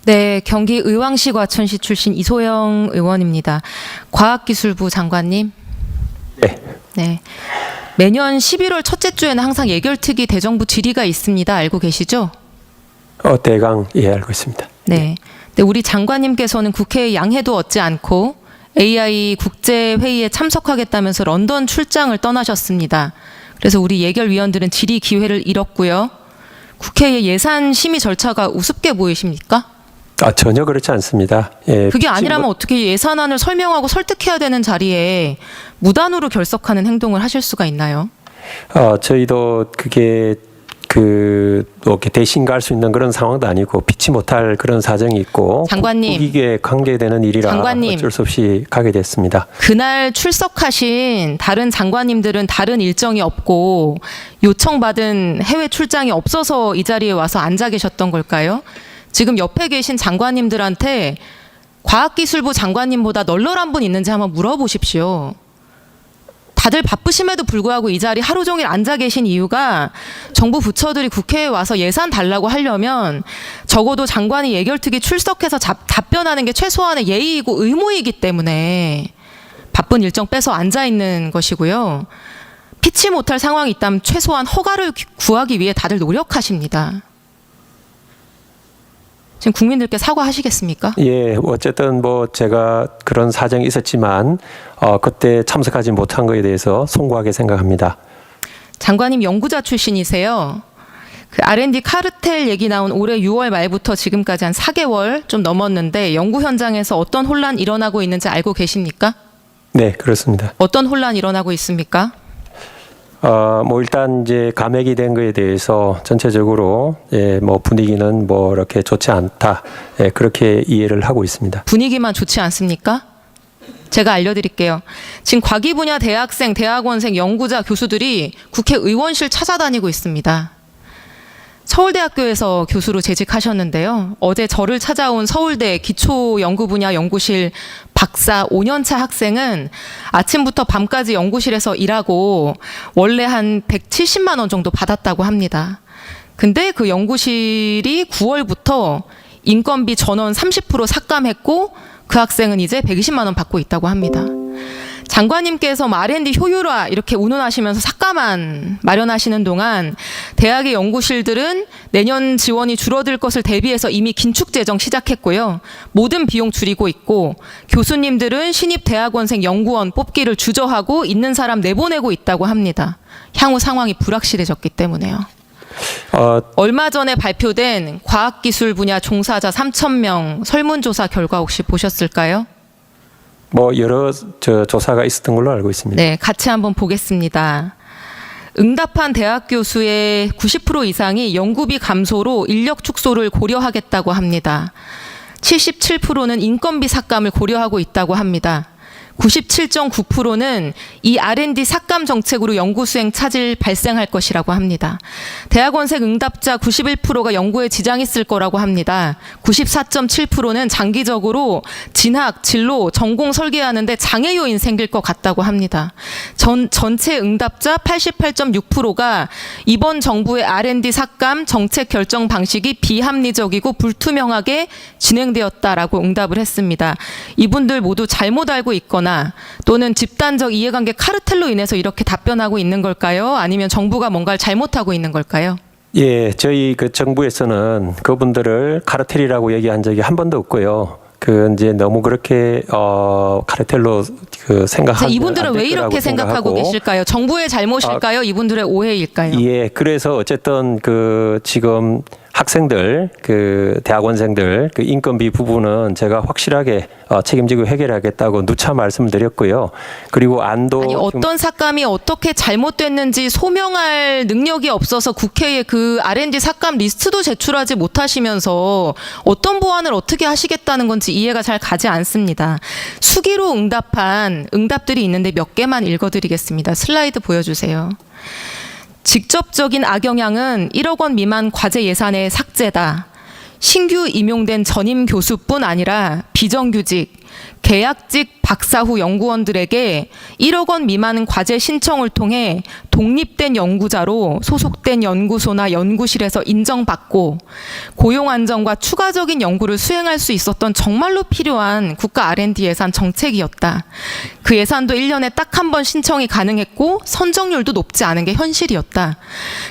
네, 경기 의왕시 과천시 출신 이소영 의원입니다. 과학기술부 장관님. 네. 네. 매년 11월 첫째 주에는 항상 예결특위 대정부 질의가 있습니다. 알고 계시죠? 대강 알고 있습니다. 네. 네, 우리 장관님께서는 국회에 양해도 얻지 않고 AI 국제회의에 참석하겠다면서 런던 출장을 떠나셨습니다. 그래서 우리 예결위원들은 질의 기회를 잃었고요. 국회의 예산 심의 절차가 우습게 보이십니까? 전혀 그렇지 않습니다. 그게 아니라면 어떻게 예산안을 설명하고 설득해야 되는 자리에 무단으로 결석하는 행동을 하실 수가 있나요? 저희도 그게 이렇게 대신 갈 수 있는 그런 상황도 아니고 피치 못할 그런 사정이 있고 장관님, 국익에 관계되는 일이라 장관님, 어쩔 수 없이 가게 됐습니다. 그날 출석하신 다른 장관님들은 다른 일정이 없고 요청받은 해외 출장이 없어서 이 자리에 와서 앉아 계셨던 걸까요? 지금 옆에 계신 장관님들한테 과학기술부 장관님보다 널널한 분 있는지 한번 물어보십시오. 다들 바쁘심에도 불구하고 이 자리 하루 종일 앉아 계신 이유가 정부 부처들이 국회에 와서 예산 달라고 하려면 적어도 장관이 예결특위 출석해서 답변하는 게 최소한의 예의이고 의무이기 때문에 바쁜 일정 빼서 앉아 있는 것이고요. 피치 못할 상황이 있다면 최소한 허가를 구하기 위해 다들 노력하십니다. 지금 국민들께 사과하시겠습니까? 예, 어쨌든 제가 그런 사정이 있었지만 그때 참석하지 못한 것에 대해서 송구하게 생각합니다. 장관님 연구자 출신이세요. 그 R&D 카르텔 얘기 나온 올해 6월 말부터 지금까지 한 4개월 좀 넘었는데 연구 현장에서 어떤 혼란 일어나고 있는지 알고 계십니까? 네, 그렇습니다. 어떤 혼란 일어나고 있습니까? 일단 이제 감액이 된 거에 대해서 전체적으로 분위기는 이렇게 좋지 않다. 그렇게 이해를 하고 있습니다. 분위기만 좋지 않습니까? 제가 알려드릴게요. 지금 과기 분야 대학생, 대학원생, 연구자, 교수들이 국회의원실 찾아다니고 있습니다. 서울대학교에서 교수로 재직하셨는데요. 어제 저를 찾아온 서울대 기초연구 분야 연구실 박사 5년차 학생은 아침부터 밤까지 연구실에서 일하고 원래 한 170만 원 정도 받았다고 합니다. 근데 그 연구실이 9월부터 인건비 전원 30% 삭감했고 그 학생은 이제 120만 원 받고 있다고 합니다. 장관님께서 R&D 효율화 이렇게 운운하시면서 삭감안 마련하시는 동안 대학의 연구실들은 내년 지원이 줄어들 것을 대비해서 이미 긴축 재정 시작했고요. 모든 비용 줄이고 있고 교수님들은 신입 대학원생 연구원 뽑기를 주저하고 있는 사람 내보내고 있다고 합니다. 향후 상황이 불확실해졌기 때문에요. 얼마 전에 발표된 과학기술 분야 종사자 3,000명 설문조사 결과 혹시 보셨을까요? 여러 조사가 있었던 걸로 알고 있습니다. 네, 같이 한번 보겠습니다. 응답한 대학 교수의 90% 이상이 연구비 감소로 인력 축소를 고려하겠다고 합니다. 77%는 인건비 삭감을 고려하고 있다고 합니다. 97.9%는 이 R&D 삭감 정책으로 연구 수행 차질 발생할 것이라고 합니다. 대학원생 응답자 91%가 연구에 지장이 있을 거라고 합니다. 94.7%는 장기적으로 진학, 진로, 전공 설계하는데 장애 요인 생길 것 같다고 합니다. 전체 응답자 88.6%가 이번 정부의 R&D 삭감 정책 결정 방식이 비합리적이고 불투명하게 진행되었다라고 응답을 했습니다. 이분들 모두 잘못 알고 있거나 또는 집단적 이해관계 카르텔로 인해서 이렇게 답변하고 있는 걸까요? 아니면 정부가 뭔가를 잘못하고 있는 걸까요? 예, 저희 정부에서는 그분들을 카르텔이라고 얘기한 적이 한 번도 없고요. 이제 너무 그렇게 카르텔로 생각하는 이분들은 왜 이렇게 생각하고 계실까요? 정부의 잘못일까요? 이분들의 오해일까요? 예, 그래서 어쨌든 지금 학생들, 대학원생들 인건비 부분은 제가 확실하게 책임지고 해결하겠다고 누차 말씀드렸고요. 그리고 안도 어떤 삭감이 어떻게 잘못됐는지 소명할 능력이 없어서 국회에 그 R&D 삭감 리스트도 제출하지 못하시면서 어떤 보완을 어떻게 하시겠다는 건지 이해가 잘 가지 않습니다. 수기로 응답한 응답들이 있는데 몇 개만 읽어드리겠습니다. 슬라이드 보여주세요. 직접적인 악영향은 1억 원 미만 과제 예산의 삭제다. 신규 임용된 전임 교수뿐 아니라 비정규직, 계약직 박사 후 연구원들에게 1억 원 미만 과제 신청을 통해 독립된 연구자로 소속된 연구소나 연구실에서 인정받고 고용 안정과 추가적인 연구를 수행할 수 있었던 정말로 필요한 국가 R&D 예산 정책이었다. 그 예산도 1년에 딱 한 번 신청이 가능했고 선정률도 높지 않은 게 현실이었다.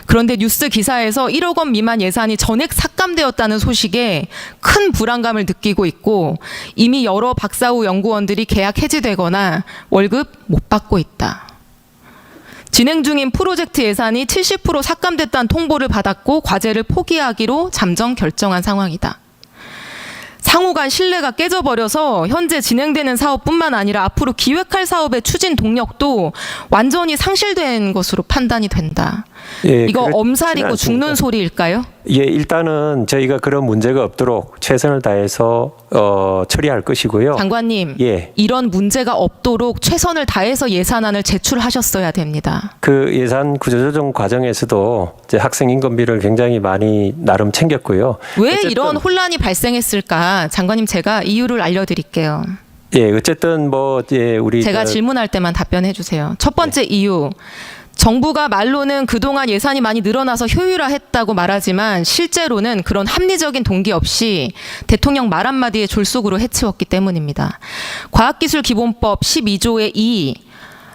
그런데 뉴스 기사에서 1억 원 미만 예산이 전액 삭감되었다는 소식에 큰 불안감을 느끼고 있고 이미 여러 박사 후 연구원들이 계약 해지되거나 월급 못 받고 있다. 진행 중인 프로젝트 예산이 70% 삭감됐다는 통보를 받았고 과제를 포기하기로 잠정 결정한 상황이다. 상호 간 신뢰가 깨져버려서 현재 진행되는 사업뿐만 아니라 앞으로 기획할 사업의 추진 동력도 완전히 상실된 것으로 판단이 된다. 예, 이거 그렇지는 엄살이고 않습니다. 죽는 소리일까요? 예, 일단은 저희가 그런 문제가 없도록 최선을 다해서 처리할 것이고요. 장관님, 예. 이런 문제가 없도록 최선을 다해서 예산안을 제출하셨어야 됩니다. 그 예산 구조조정 과정에서도 이제 학생 인건비를 굉장히 많이 나름 챙겼고요. 왜 어쨌든 이런 혼란이 발생했을까? 장관님, 제가 이유를 알려드릴게요. 예, 어쨌든 우리 제가 질문할 때만 답변해 주세요. 첫 번째 이유. 정부가 말로는 그동안 예산이 많이 늘어나서 효율화했다고 말하지만 실제로는 그런 합리적인 동기 없이 대통령 말 한마디에 졸속으로 해치웠기 때문입니다. 과학기술기본법 12조의 2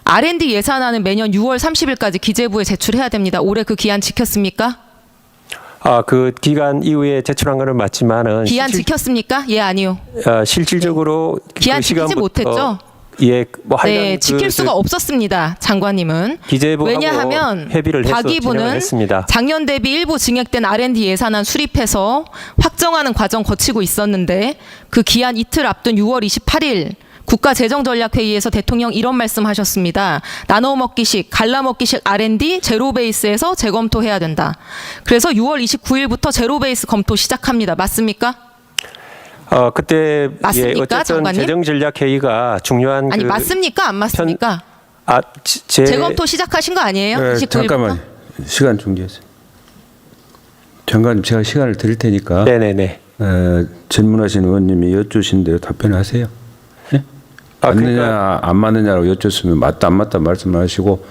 R&D 예산안은 매년 6월 30일까지 기재부에 제출해야 됩니다. 올해 그 기한 지켰습니까? 그 기간 이후에 제출한 거는 맞지만은 기한 지켰습니까? 예, 아니요. 실질적으로 기한 지키지 못했죠? 예, 하여간 네, 지킬 수가 없었습니다. 장관님은. 기재부하고 왜냐하면 협의를 해서 진행을 과기부는 했습니다. 작년 대비 일부 증액된 R&D 예산안 수립해서 확정하는 과정 거치고 있었는데 그 기한 이틀 앞둔 6월 28일 국가재정전략회의에서 대통령 이런 말씀하셨습니다. 나눠먹기식, 갈라먹기식 R&D 제로 베이스에서 재검토해야 된다. 그래서 6월 29일부터 제로 베이스 검토 시작합니다. 맞습니까? 그때 맞습니까, 어쨌든 장관님? 재정전략회의가 중요한 아니 맞습니까? 안 맞습니까? 재검토 시작하신 거 아니에요? 29일부터? 잠깐만 시간 중계해서 장관님 제가 시간을 드릴 테니까 네네네. 질문하신 의원님이 여쭈신 대로 답변하세요. 네? 맞느냐 그러니까 안 맞느냐라고 여쭈으면 맞다 안 맞다 말씀하시고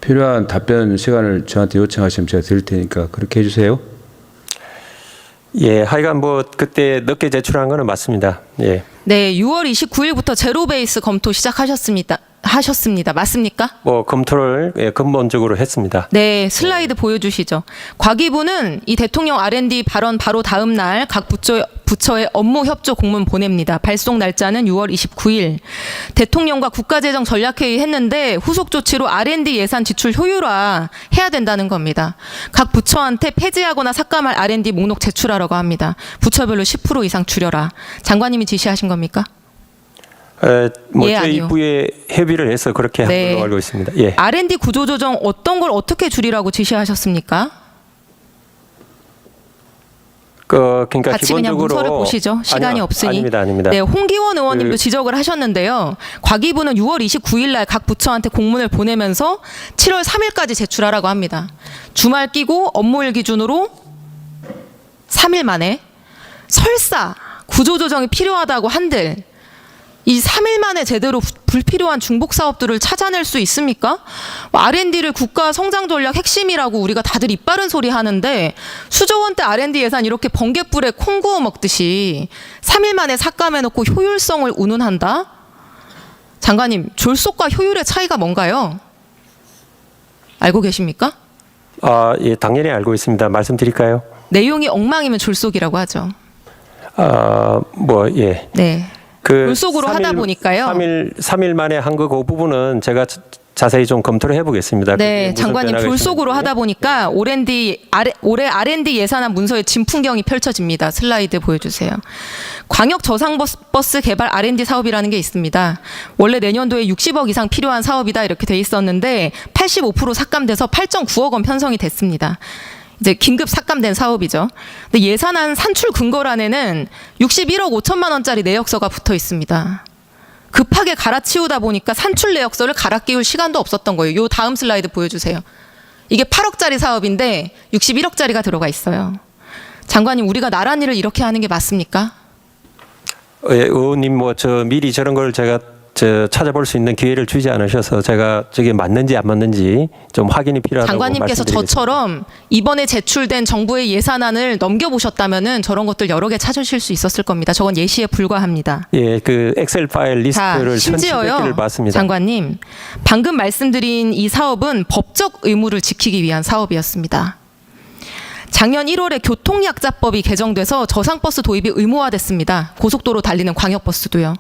필요한 답변 시간을 저한테 요청하시면 제가 드릴 테니까 그렇게 해주세요. 예, 하여간 그때 늦게 제출한 거는 맞습니다. 예. 네, 6월 29일부터 제로 베이스 검토 시작하셨습니다. 맞습니까? 검토를 근본적으로 했습니다. 네, 슬라이드 보여주시죠. 과기부는 이 대통령 R&D 발언 바로 다음 날 각 부처에 업무 협조 공문 보냅니다. 발송 날짜는 6월 29일. 대통령과 국가재정 전략회의 했는데 후속 조치로 R&D 예산 지출 효율화 해야 된다는 겁니다. 각 부처한테 폐지하거나 삭감할 R&D 목록 제출하라고 합니다. 부처별로 10% 이상 줄여라. 장관님이 지시하신 겁니까? 저희 아니요. 부에 협의를 해서 그렇게 한 걸로 알고 있습니다. 예. R&D 구조조정 어떤 걸 어떻게 줄이라고 지시하셨습니까? 그러니까 같이 그냥 기본적으로 문서를 보시죠. 시간이 아니요, 없으니. 아닙니다. 네, 홍기원 의원님도 지적을 하셨는데요. 과기부는 6월 29일 날 각 부처한테 공문을 보내면서 7월 3일까지 제출하라고 합니다. 주말 끼고 업무일 기준으로 3일 만에 설사 구조조정이 필요하다고 한들 이 3일 만에 제대로 불필요한 중복 사업들을 찾아낼 수 있습니까? R&D를 국가 성장 전략 핵심이라고 우리가 다들 입 바른 소리 하는데 수조 원대 R&D 예산 이렇게 번갯불에 콩 구워 먹듯이 3일 만에 삭감해놓고 효율성을 운운한다? 장관님, 졸속과 효율의 차이가 뭔가요? 알고 계십니까? 예, 당연히 알고 있습니다. 말씀드릴까요? 내용이 엉망이면 졸속이라고 하죠. 예. 네. 졸속으로 하다 보니까요. 3일 만에 한 거 그 부분은 제가 자세히 좀 검토를 해보겠습니다. 네, 장관님 졸속으로 하다 보니까 올해 R&D 예산안 문서에 진풍경이 펼쳐집니다. 슬라이드 보여주세요. 광역 저상버스 개발 R&D 사업이라는 게 있습니다. 원래 내년도에 60억 이상 필요한 사업이다 이렇게 돼 있었는데 85% 삭감돼서 8.9억 원 편성이 됐습니다. 이제 긴급 삭감된 사업이죠. 근데 예산안 산출 근거란에는 61억 5천만 원짜리 내역서가 붙어 있습니다. 급하게 갈아치우다 보니까 산출 내역서를 갈아 끼울 시간도 없었던 거예요. 요 다음 슬라이드 보여주세요. 이게 8억짜리 사업인데 61억짜리가 들어가 있어요. 장관님, 우리가 나란 일을 이렇게 하는 게 맞습니까? 의원님 뭐 저 미리 저런 걸 제가 찾아볼 수 있는 기회를 주지 않으셔서 제가 저게 맞는지 안 맞는지 좀 확인이 필요하다고 장관님께서 말씀드리겠습니다. 저처럼 이번에 제출된 정부의 예산안을 넘겨보셨다면은 저런 것들 여러 개 찾으실 수 있었을 겁니다. 저건 예시에 불과합니다. 예, 그 엑셀 파일 리스트를 심지어요, 1,700개를 봤습니다. 장관님, 방금 말씀드린 이 사업은 법적 의무를 지키기 위한 사업이었습니다. 작년 1월에 교통약자법이 개정돼서 저상버스 도입이 의무화됐습니다. 고속도로 달리는 광역버스도요.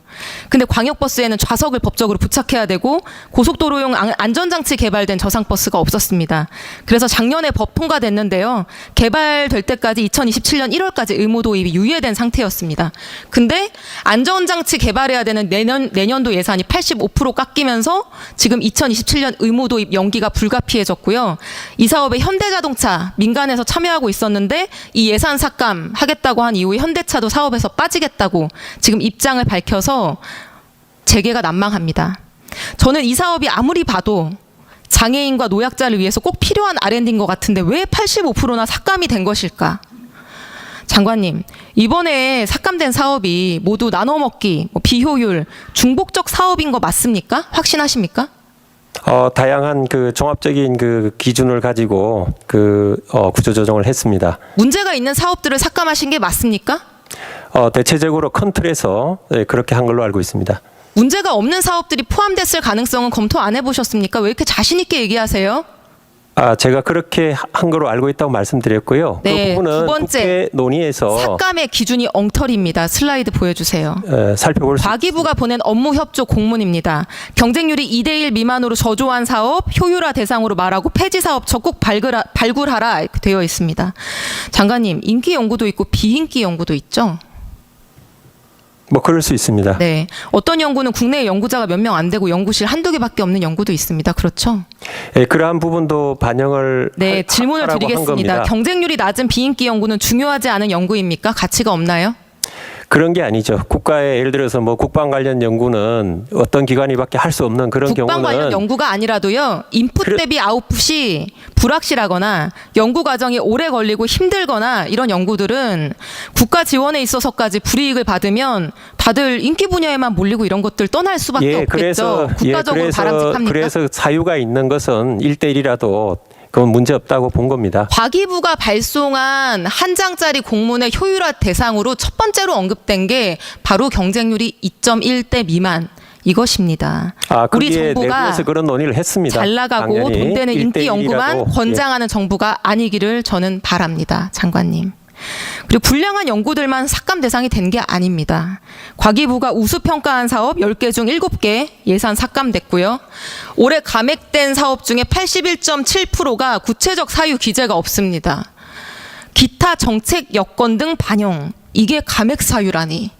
근데 광역버스에는 좌석을 법적으로 부착해야 되고 고속도로용 안전장치 개발된 저상버스가 없었습니다. 그래서 작년에 법 통과됐는데요. 개발될 때까지 2027년 1월까지 의무 도입이 유예된 상태였습니다. 근데 안전장치 개발해야 되는 내년도 예산이 85% 깎이면서 지금 2027년 의무 도입 연기가 불가피해졌고요. 이 사업에 현대자동차 민간에서 참여하고 있었는데 이 예산 삭감하겠다고 한 이후에 현대차도 사업에서 빠지겠다고 지금 입장을 밝혀서 재개가 난망합니다. 저는 이 사업이 아무리 봐도 장애인과 노약자를 위해서 꼭 필요한 R&D인 것 같은데 왜 85%나 삭감이 된 것일까? 장관님, 이번에 삭감된 사업이 모두 나눠먹기, 비효율, 중복적 사업인 거 맞습니까? 확신하십니까? 다양한 그 종합적인 그 기준을 가지고 구조조정을 했습니다. 문제가 있는 사업들을 삭감하신 게 맞습니까? 대체적으로 큰 틀에서 그렇게 한 걸로 알고 있습니다. 문제가 없는 사업들이 포함됐을 가능성은 검토 안 해보셨습니까? 왜 이렇게 자신 있게 얘기하세요? 제가 그렇게 한 걸로 알고 있다고 말씀드렸고요. 네, 그 부분은 두 번째, 국회 논의에서 삭감의 기준이 엉터리입니다. 슬라이드 보여주세요. 살펴볼 수 과기부가 보낸 업무 협조 공문입니다. 경쟁률이 2대1 미만으로 저조한 사업, 효율화 대상으로 말하고 폐지 사업 적극 발굴하라 이렇게 되어 있습니다. 장관님, 인기 연구도 있고 비인기 연구도 있죠? 뭐 그럴 수 있습니다. 네. 어떤 연구는 국내에 연구자가 몇 명 안 되고 연구실 한두 개밖에 없는 연구도 있습니다. 그렇죠? 그러한 부분도 반영을 네, 질문을 하라고 한 드리겠습니다. 겁니다. 경쟁률이 낮은 비인기 연구는 중요하지 않은 연구입니까? 가치가 없나요? 그런 게 아니죠. 국가에 예를 들어서 뭐 국방 관련 연구는 어떤 기관이밖에 할 수 없는 그런 국방 경우는 관련 연구가 아니라도요. 인풋 대비 아웃풋이 불확실하거나 연구 과정이 오래 걸리고 힘들거나 이런 연구들은 국가 지원에 있어서까지 불이익을 받으면 다들 인기 분야에만 몰리고 이런 것들 떠날 수밖에 없겠죠. 국가적으로 바람직합니까? 그래서 사유가 있는 것은 1대1이라도 그건 문제 없다고 본 겁니다. 과기부가 발송한 한 장짜리 공문의 효율화 대상으로 첫 번째로 언급된 게 바로 경쟁률이 2.1대 미만 이것입니다. 우리 정부가 내부에서 그런 논의를 했습니다. 잘 나가고 당연히 돈 되는 인기 연구만 1대1이라도, 권장하는 정부가 아니기를 저는 바랍니다. 장관님. 그리고 불량한 연구들만 삭감 대상이 된 게 아닙니다. 과기부가 우수평가한 사업 10개 중 7개 예산 삭감됐고요. 올해 감액된 사업 중에 81.7%가 구체적 사유 기재가 없습니다. 기타 정책 여건 등 반영, 이게 감액 사유라니.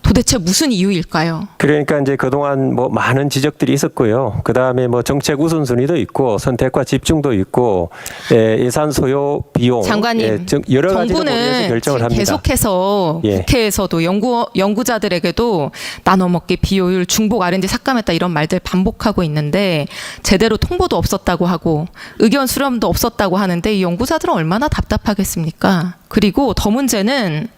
도대체 무슨 이유일까요? 그러니까 이제 그동안 뭐 많은 지적들이 있었고요. 그 다음에 뭐 정책 우선순위도 있고 선택과 집중도 있고 예산 소요 비용 장관님, 여러 가지를 고려해서 정부는 결정을 합니다. 계속해서 국회에서도 연구자들에게도 나눠먹기 비효율 중복 R&D 삭감했다 이런 말들 반복하고 있는데 제대로 통보도 없었다고 하고 의견 수렴도 없었다고 하는데 이 연구자들은 얼마나 답답하겠습니까? 그리고 더 문제는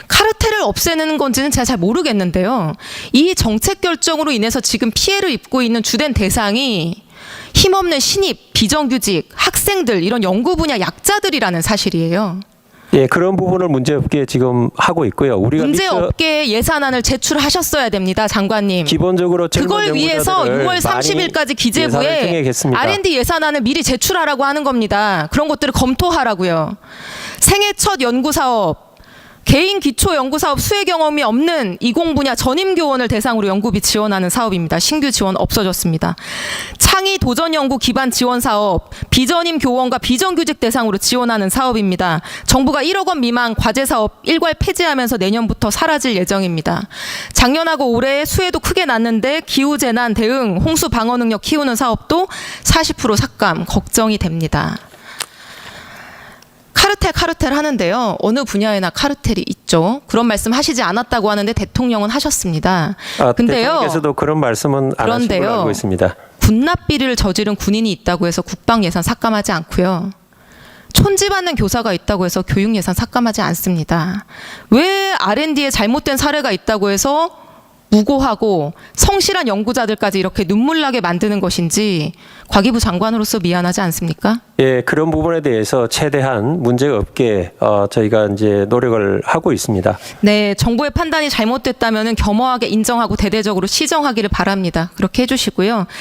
카르텔을 없애는 건지는 제가 잘 모르겠는데요. 이 정책 결정으로 인해서 지금 피해를 입고 있는 주된 대상이 힘없는 신입, 비정규직, 학생들 이런 연구 분야 약자들이라는 사실이에요. 예, 그런 부분을 문제없게 지금 하고 있고요. 우리가 문제없게 예산안을 제출하셨어야 됩니다, 장관님. 기본적으로 그걸 위해서 6월 30일까지 기재부에 R&D 예산안을 미리 제출하라고 하는 겁니다. 그런 것들을 검토하라고요. 생애 첫 연구사업, 개인 기초 연구사업 수혜 경험이 없는 이공 분야 전임 교원을 대상으로 연구비 지원하는 사업입니다. 신규 지원 없어졌습니다. 창의 도전 연구 기반 지원 사업, 비전임 교원과 비정규직 대상으로 지원하는 사업입니다. 정부가 1억 원 미만 과제 사업 일괄 폐지하면서 내년부터 사라질 예정입니다. 작년하고 올해 수혜도 크게 났는데 기후 재난 대응, 홍수 방어 능력 키우는 사업도 40% 삭감 걱정이 됩니다. 카르텔 하는데요. 어느 분야에나 카르텔이 있죠. 그런 말씀 하시지 않았다고 하는데 대통령은 하셨습니다. 근데요. 대통령께서도 그런 말씀은 안 하신 걸로 알고 있습니다. 군납 비리를 저지른 군인이 있다고 해서 국방 예산 삭감하지 않고요. 촌지받는 교사가 있다고 해서 교육 예산 삭감하지 않습니다. 왜 R&D에 잘못된 사례가 있다고 해서 무고하고 성실한 연구자들까지 이렇게 눈물나게 만드는 것인지 과기부 장관으로서 미안하지 않습니까? 예, 그런 부분에 대해서 최대한 문제가 없게 저희가 이제 노력을 하고 있습니다. 네, 정부의 판단이 잘못됐다면 겸허하게 인정하고 대대적으로 시정하기를 바랍니다. 그렇게 해주시고요.